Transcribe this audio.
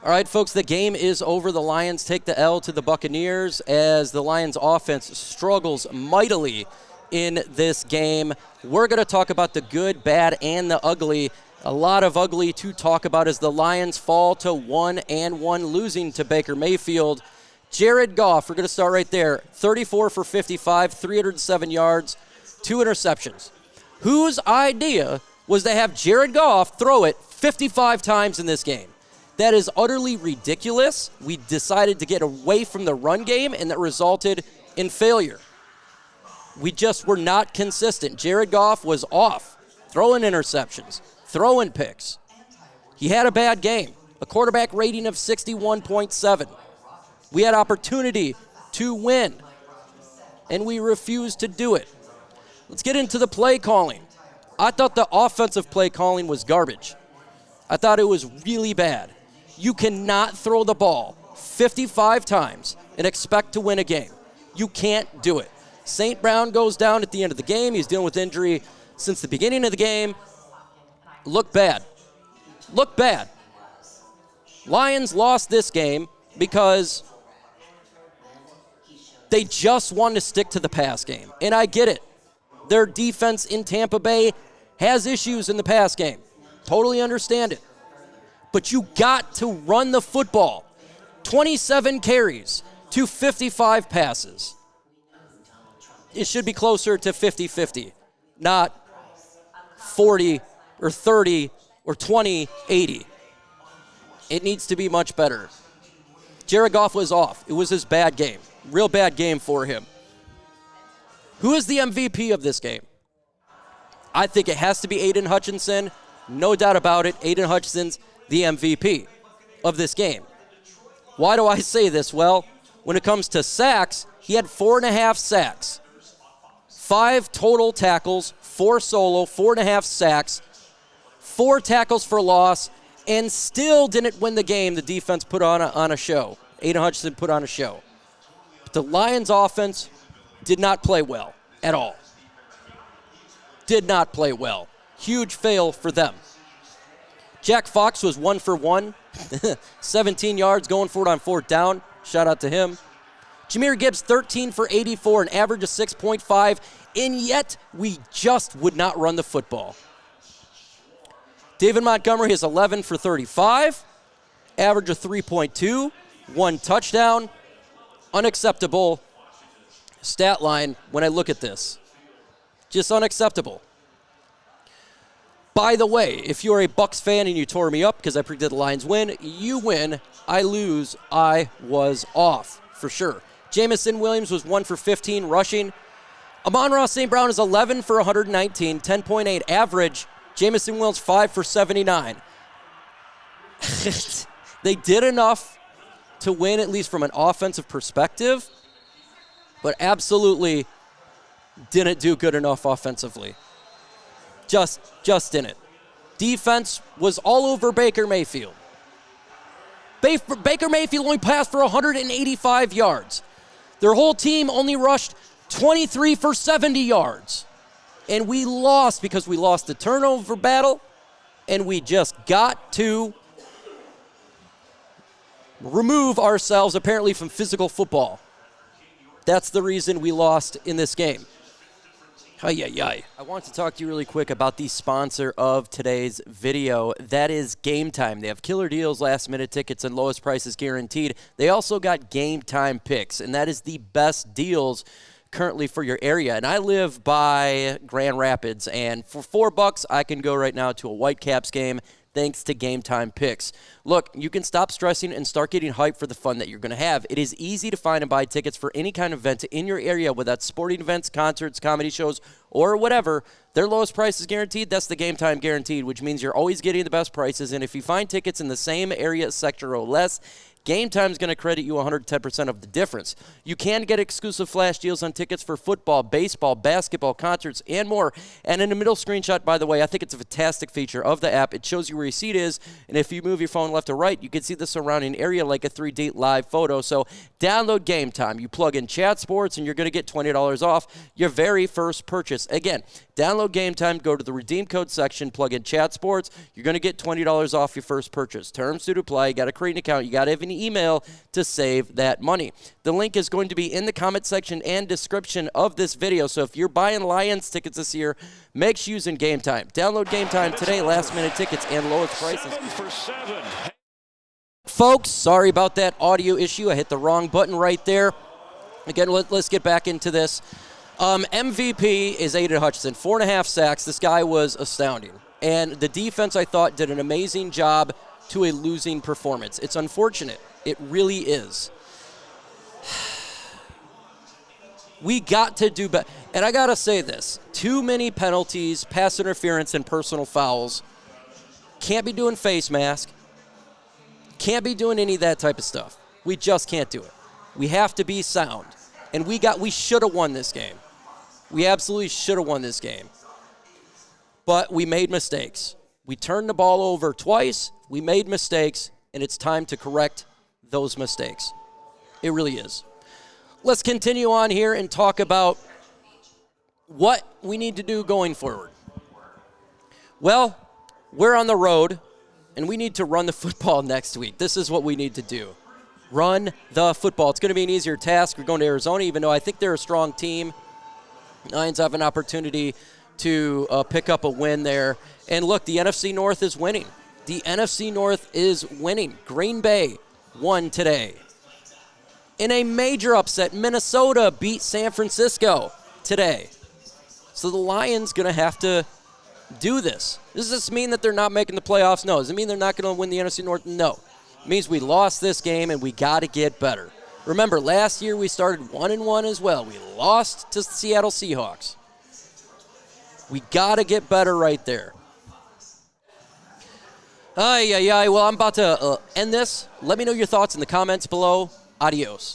All right, folks, the game is over. The Lions take the L to the Buccaneers as the Lions offense struggles mightily in this game. We're going to talk about the good, bad, and the ugly. A lot of ugly to talk about as the Lions fall to 1-1, losing to Baker Mayfield. Jared Goff, we're going to start right there. 34 for 55, 307 yards, 2 interceptions. Whose idea was to have Jared Goff throw it 55 times in this game? That is utterly ridiculous. We decided to get away from the run game, and that resulted in failure. We just were not consistent. Jared Goff was off, throwing interceptions, throwing picks. He had a bad game, a quarterback rating of 61.7. We had opportunity to win, and we refused to do it. Let's get into the play calling. I thought the offensive play calling was garbage. I thought it was really bad. You cannot throw the ball 55 times and expect to win a game. You can't do it. St. Brown goes down at the end of the game. He's dealing with injury since the beginning of the game. Look bad. Look bad. Lions lost this game because they just wanted to stick to the pass game. And I get it. Their defense in Tampa Bay has issues in the pass game. Totally understand it. But you got to run the football. 27 carries to 55 passes. It should be closer to 50-50, not 40 or 30 or 20-80. It needs to be much better. Jared Goff was off. It was his bad game. Real bad game for him. Who is the MVP of this game? I think it has to be Aidan Hutchinson. No doubt about it. Aidan Hutchinson's the MVP of this game. Why do I say this? Well, when it comes to sacks, he had 4.5 sacks. 5 total tackles, 4 solo, 4.5 sacks, 4 tackles for loss, and still didn't win the game. The defense put on a show. Aidan Hutchinson put on a show. But the Lions offense did not play well at all. Did not play well. Huge fail for them. Jack Fox was 1 for 1, 17 yards, going for it on 4th down. Shout out to him. Jahmyr Gibbs, 13 for 84, an average of 6.5, and yet we just would not run the football. David Montgomery is 11 for 35, average of 3.2, 1 touchdown. Unacceptable stat line when I look at this. Just unacceptable. By the way, if you're a Bucs fan and you tore me up because I predicted the Lions win, you win, I lose, I was off, for sure. Jameson Williams was 1 for 15 rushing. Amon-Ra St. Brown is 11 for 119, 10.8 average. Jameson Williams 5 for 79. They did enough to win, at least from an offensive perspective, but absolutely didn't do good enough offensively. Just didn't. Defense was all over Baker Mayfield. Baker Mayfield only passed for 185 yards. Their whole team only rushed 23 for 70 yards. And we lost because we lost the turnover battle, and we just got to remove ourselves, apparently, from physical football. That's the reason we lost in this game. I want to talk to you really quick about the sponsor of today's video. That is Game Time. They have killer deals, last-minute tickets, and lowest prices guaranteed. They also got Game Time picks, and that is the best deals currently for your area. And I live by Grand Rapids, and for $4, I can go right now to a Whitecaps game thanks to Game Time picks. Look, you can stop stressing and start getting hyped for the fun that you're going to have. It is easy to find and buy tickets for any kind of event in your area, whether that's sporting events, concerts, comedy shows, or whatever. Their lowest price is guaranteed. That's the Game Time guaranteed, which means you're always getting the best prices. And if you find tickets in the same area, sector, or less, Game Time is going to credit you 110% of the difference. You can get exclusive flash deals on tickets for football, baseball, basketball, concerts, and more. And in the middle screenshot, by the way, I think it's a fantastic feature of the app. It shows you where your seat is, and if you move your phone left or right, you can see the surrounding area like a 3D live photo. So download Game Time. You plug in Chat Sports, and you're going to get $20 off your very first purchase. Again, download Game Time, go to the redeem code section, plug in Chat Sports. You're going to get $20 off your first purchase. Terms to apply. You got to create an account. You got to have an email to save that money. The link is going to be in the comment section and description of this video. So if you're buying Lions tickets this year, make sure you're using Game Time. Download Game Time today. Last-minute tickets and lowest prices. 7 for 7. Folks, sorry about that audio issue. I hit the wrong button right there. Again, let's get back into this. MVP is Aidan Hutchinson. 4.5 sacks. This guy was astounding. And the defense, I thought, did an amazing job to a losing performance. It's unfortunate. It really is. We got to do better. And I got to say this. Too many penalties, pass interference, and personal fouls. Can't be doing face mask. Can't be doing any of that type of stuff. We just can't do it. We have to be sound. And we should have won this game. We absolutely should have won this game. But we made mistakes. We turned the ball over twice. We made mistakes, and it's time to correct those mistakes. It really is. Let's continue on here and talk about what we need to do going forward. Well, we're on the road, and we need to run the football next week. This is what we need to do. Run the football. It's going to be an easier task. We're going to Arizona, even though I think they're a strong team. Lions have an opportunity to pick up a win there. And look, the NFC North is winning. The NFC North is winning. Green Bay won today. In a major upset, Minnesota beat San Francisco today. So the Lions going to have to do this. Does this mean that they're not making the playoffs? No. Does it mean they're not going to win the NFC North? No. It means we lost this game and we got to get better. Remember, last year we started 1-1 as well. We lost to the Seattle Seahawks. We got to get better right there. Well, I'm about to end this. Let me know your thoughts in the comments below. Adios.